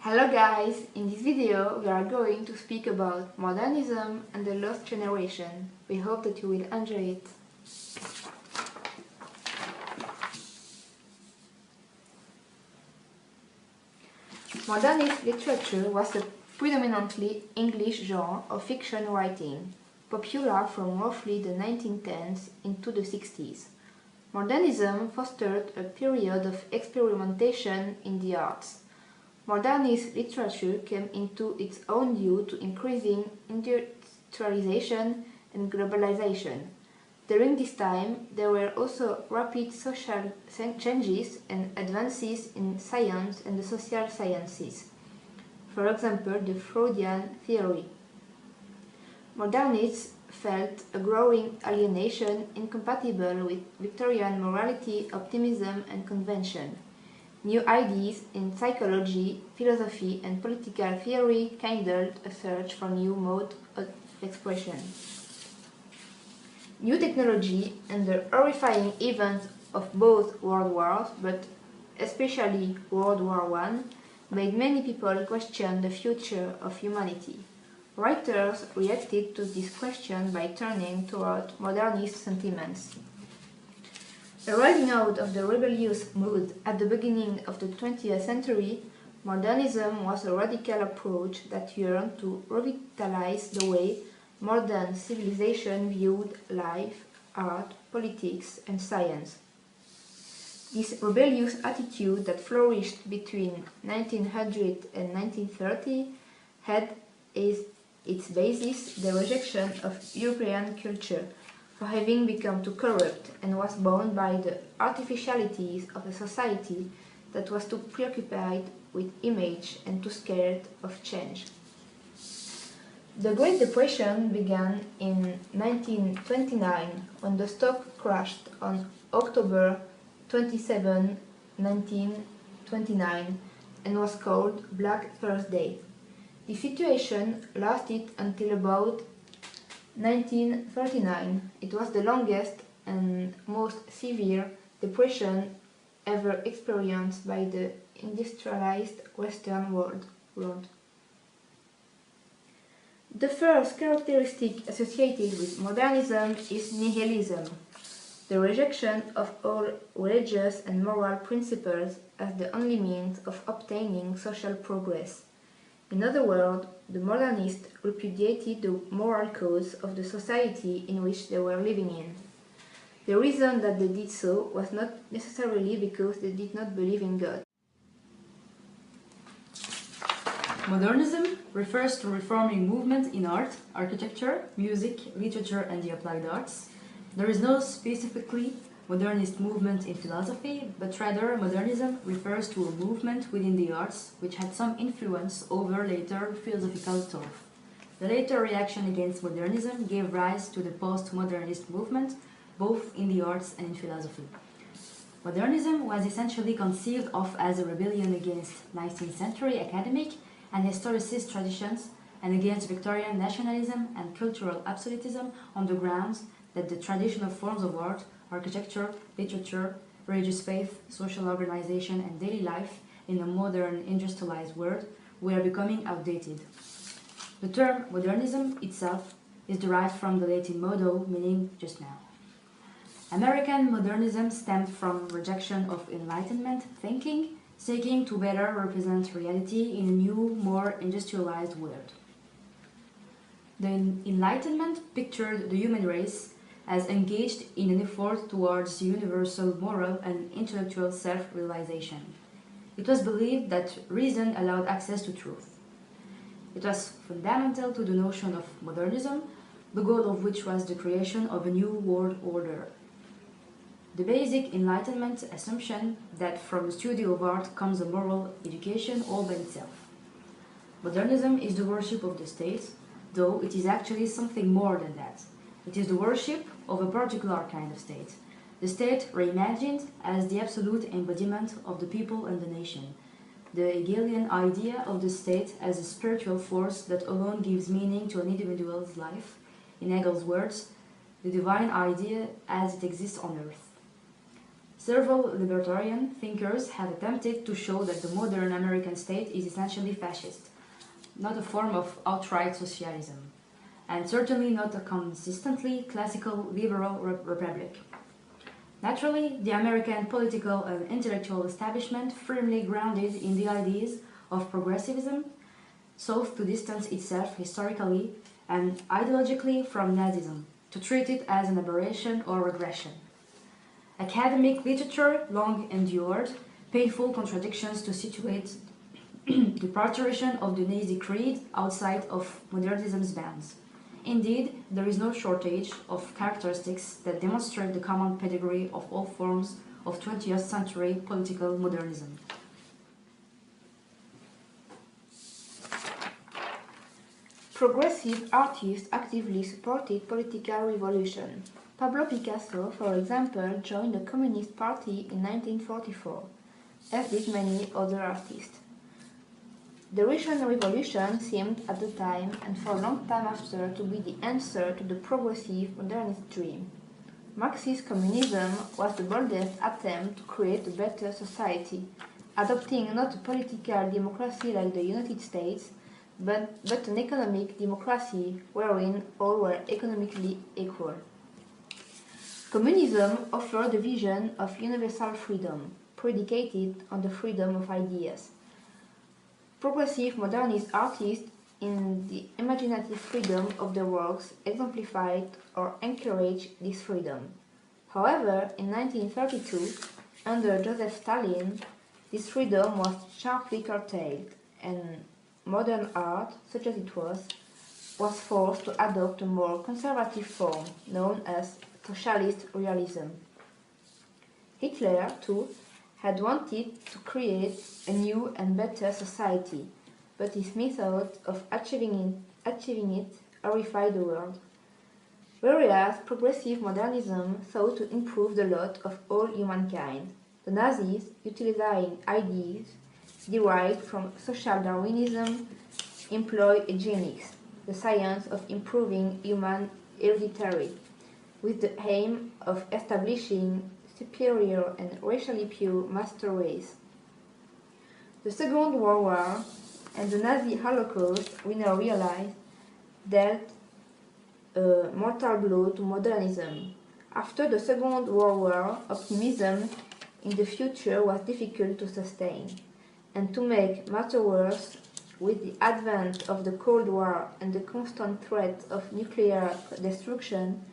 Hello guys, in this video we are going to speak about modernism and the lost generation. We hope that you will enjoy it. Modernist literature was a predominantly English genre of fiction writing, popular from roughly the 1910s into the 60s. Modernism fostered a period of experimentation in the arts. Modernist literature came into its own due to increasing industrialization and globalization. During this time, there were also rapid social changes and advances in science and the social sciences. For example, the Freudian theory. Modernists felt a growing alienation incompatible with Victorian morality, optimism, and convention. New ideas in psychology, philosophy, and political theory kindled a search for new modes of expression. New technology and the horrifying events of both world wars, but especially World War I, made many people question the future of humanity. Writers reacted to this question by turning toward modernist sentiments. Arising out of the rebellious mood at the beginning of the 20th century, modernism was a radical approach that yearned to revitalize the way modern civilization viewed life, art, politics, and science. This rebellious attitude that flourished between 1900 and 1930 had as its basis the rejection of European culture for having become too corrupt, and was bound by the artificialities of a society that was too preoccupied with image and too scared of change. The Great Depression began in 1929 when the stock crashed on October 27, 1929 and was called Black Thursday. The situation lasted until about 1939. It was the longest and most severe depression ever experienced by the industrialized Western world. The first characteristic associated with modernism is nihilism, the rejection of all religious and moral principles as the only means of obtaining social progress. In other words, the modernists repudiated the moral cause of the society in which they were living in. The reason that they did so was not necessarily because they did not believe in God. Modernism refers to reforming movement in art, architecture, music, literature, and the applied arts. There is no specifically modernist movement in philosophy, but rather modernism refers to a movement within the arts which had some influence over later philosophical thought. The later reaction against modernism gave rise to the post-modernist movement, both in the arts and in philosophy. Modernism was essentially conceived of as a rebellion against 19th century academic and historicist traditions and against Victorian nationalism and cultural absolutism on the grounds that the traditional forms of art, architecture, literature, religious faith, social organization, and daily life in a modern industrialized world were becoming outdated. The term modernism itself is derived from the Latin modo meaning just now. American modernism stemmed from rejection of Enlightenment thinking, seeking to better represent reality in a new, more industrialized world. The Enlightenment pictured the human race as engaged in an effort towards universal moral and intellectual self-realization. It was believed that reason allowed access to truth. It was fundamental to the notion of modernism, the goal of which was the creation of a new world order. The basic Enlightenment assumption that from the study of art comes a moral education all by itself. Modernism is the worship of the state, though it is actually something more than that. It is the worship of a particular kind of state. The state reimagined as the absolute embodiment of the people and the nation. The Hegelian idea of the state as a spiritual force that alone gives meaning to an individual's life. In Hegel's words, the divine idea as it exists on earth. Several libertarian thinkers have attempted to show that the modern American state is essentially fascist, not a form of outright socialism, and certainly not a consistently classical liberal republic. Naturally, the American political and intellectual establishment, firmly grounded in the ideas of progressivism, sought to distance itself historically and ideologically from Nazism, to treat it as an aberration or regression. Academic literature long endured painful contradictions to situate the parturition of the Nazi creed outside of modernism's bounds. Indeed, there is no shortage of characteristics that demonstrate the common pedigree of all forms of 20th century political modernism. Progressive artists actively supported political revolution. Pablo Picasso, for example, joined the Communist Party in 1944, as did many other artists. The Russian Revolution seemed at the time, and for a long time after, to be the answer to the progressive modernist dream. Marxist communism was the boldest attempt to create a better society, adopting not a political democracy like the United States, but an economic democracy wherein all were economically equal. Communism offered a vision of universal freedom, predicated on the freedom of ideas. Progressive modernist artists, in the imaginative freedom of their works, exemplified or encouraged this freedom. However, in 1932, under Joseph Stalin, this freedom was sharply curtailed, and modern art, such as it was forced to adopt a more conservative form, known as socialist realism. Hitler, too, had wanted to create a new and better society, but his method of achieving it horrified the world. Whereas progressive modernism sought to improve the lot of all humankind, the Nazis, utilizing ideas derived from social Darwinism, employ eugenics, the science of improving human heredity, with the aim of establishing superior and racially pure master race. The Second World War and the Nazi Holocaust, we now realize, dealt a mortal blow to modernism. After the Second World War, optimism in the future was difficult to sustain. And to make matters worse, with the advent of the Cold War and the constant threat of nuclear destruction,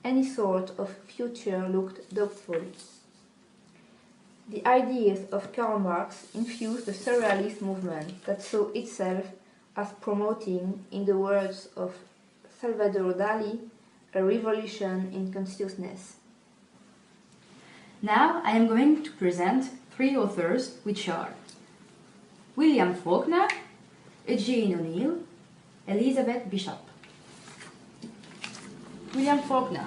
any sort of future looked doubtful. The ideas of Karl Marx infused the surrealist movement that saw itself as promoting, in the words of Salvador Dali, a revolution in consciousness. Now I am going to present three authors, which are William Faulkner, Eugene O'Neill, Elizabeth Bishop. William Faulkner.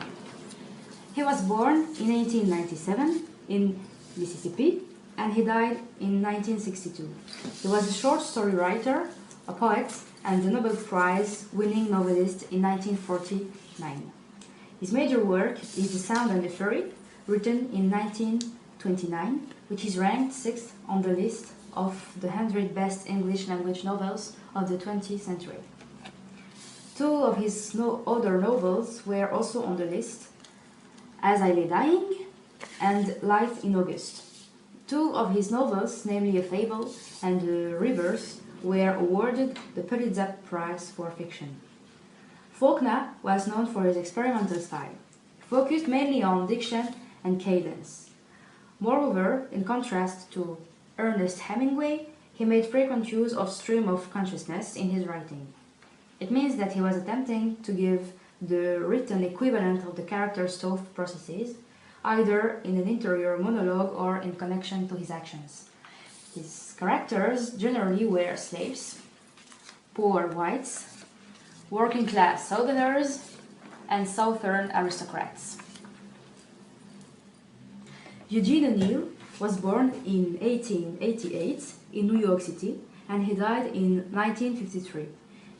He was born in 1897 in Mississippi and he died in 1962. He was a short story writer, a poet, and a Nobel Prize winning novelist in 1949. His major work is The Sound and the Fury, written in 1929, which is ranked 6th on the list of the 100 best English language novels of the 20th century. Two of his other novels were also on the list, As I Lay Dying and Life in August. Two of his novels, namely A Fable and Rivers, were awarded the Pulitzer Prize for Fiction. Faulkner was known for his experimental style, focused mainly on diction and cadence. Moreover, in contrast to Ernest Hemingway, he made frequent use of stream of consciousness in his writing. It means that he was attempting to give the written equivalent of the character's thought processes, either in an interior monologue or in connection to his actions. His characters generally were slaves, poor whites, working-class Southerners, and Southern aristocrats. Eugene O'Neill was born in 1888 in New York City and he died in 1953.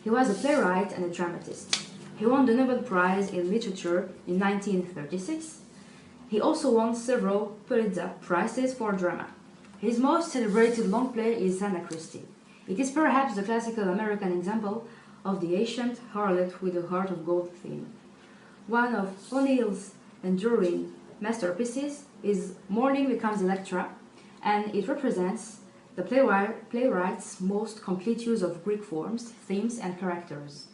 He was a playwright and a dramatist. He won the Nobel Prize in Literature in 1936 He also won several Pulitzer Prizes for drama. His most celebrated long play is Santa Christie. It is perhaps the classical American example of the ancient harlot with a heart of gold theme. One of O'Neill's enduring masterpieces is Morning Becomes Electra, and it represents the playwright's most complete use of Greek forms, themes, and characters.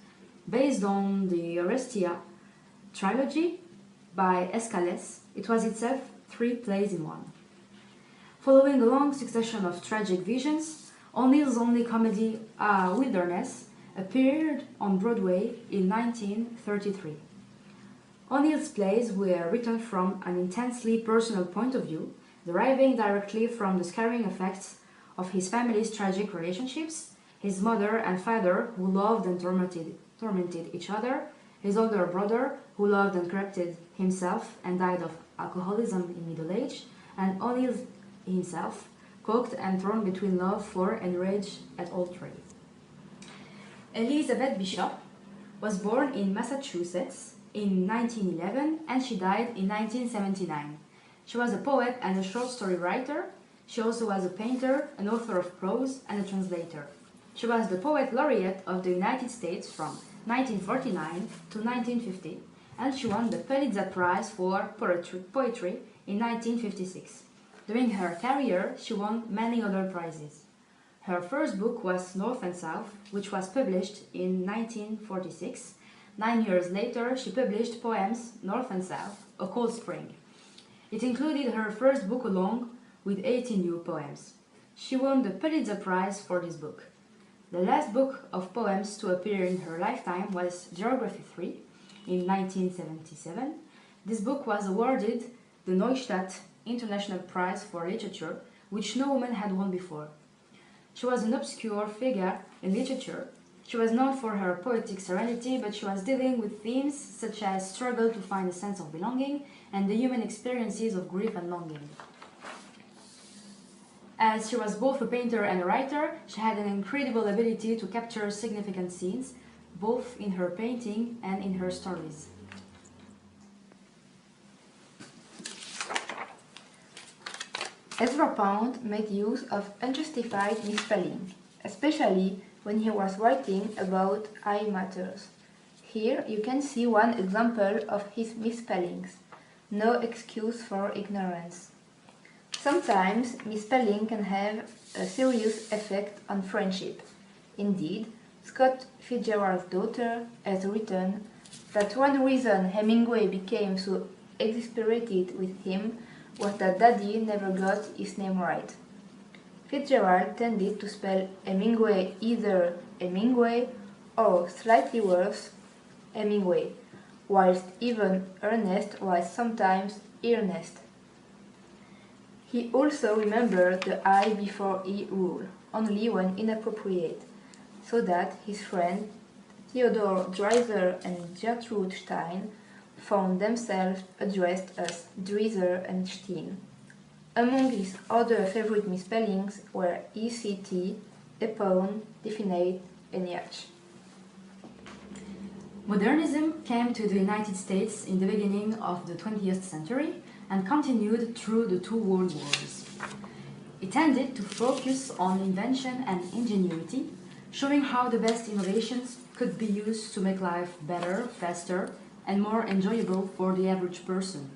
Based on the Orestia trilogy by Aeschylus, it was itself 3 plays in one. Following a long succession of tragic visions, O'Neill's only comedy, A Wilderness, appeared on Broadway in 1933. O'Neill's plays were written from an intensely personal point of view, deriving directly from the scarring effects of his family's tragic relationships, his mother and father who loved and tormented each other, his older brother who loved and corrupted himself and died of alcoholism in middle age, and O'Neill himself, coked and torn between love for and rage at all three. Elizabeth Bishop was born in Massachusetts in 1911 and she died in 1979. She was a poet and a short story writer. She also was a painter, an author of prose, and a translator. She was the Poet Laureate of the United States from 1949 to 1950, and she won the Pulitzer Prize for Poetry in 1956. During her career, she won many other prizes. Her first book was North and South, which was published in 1946. 9 years later, she published poems North and South, A Cold Spring. It included her first book along with 18 new poems. She won the Pulitzer Prize for this book. The last book of poems to appear in her lifetime was Geography 3 in 1977. This book was awarded the Neustadt International Prize for Literature, which no woman had won before. She was an obscure figure in literature. She was known for her poetic serenity, but she was dealing with themes such as struggle to find a sense of belonging and the human experiences of grief and longing. As she was both a painter and a writer, she had an incredible ability to capture significant scenes, both in her painting and in her stories. Ezra Pound made use of unjustified misspelling, especially when he was writing about eye matters. Here you can see one example of his misspellings. No excuse for ignorance. Sometimes misspelling can have a serious effect on friendship. Indeed, Scott Fitzgerald's daughter has written that one reason Hemingway became so exasperated with him was that Daddy never got his name right. Fitzgerald tended to spell Hemingway either Hemingway or, slightly worse, Hemingway, whilst even Ernest was sometimes Ernest. He also remembered the I before E rule, only when inappropriate, so that his friend Theodore Dreiser and Gertrude Stein found themselves addressed as Dreiser and Stein. Among his other favorite misspellings were ECT, Epone, Definite, and Yacht. Modernism came to the United States in the beginning of the 20th century and continued through the 2 world wars. It tended to focus on invention and ingenuity, showing how the best innovations could be used to make life better, faster, and more enjoyable for the average person.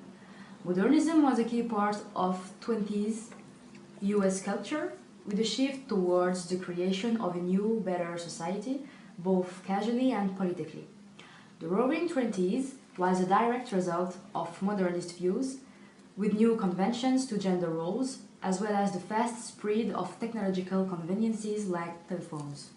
Modernism was a key part of 20s US culture, with a shift towards the creation of a new, better society, both casually and politically. The Roaring Twenties was a direct result of modernist views, with new conventions to gender roles, as well as the fast spread of technological conveniences like telephones.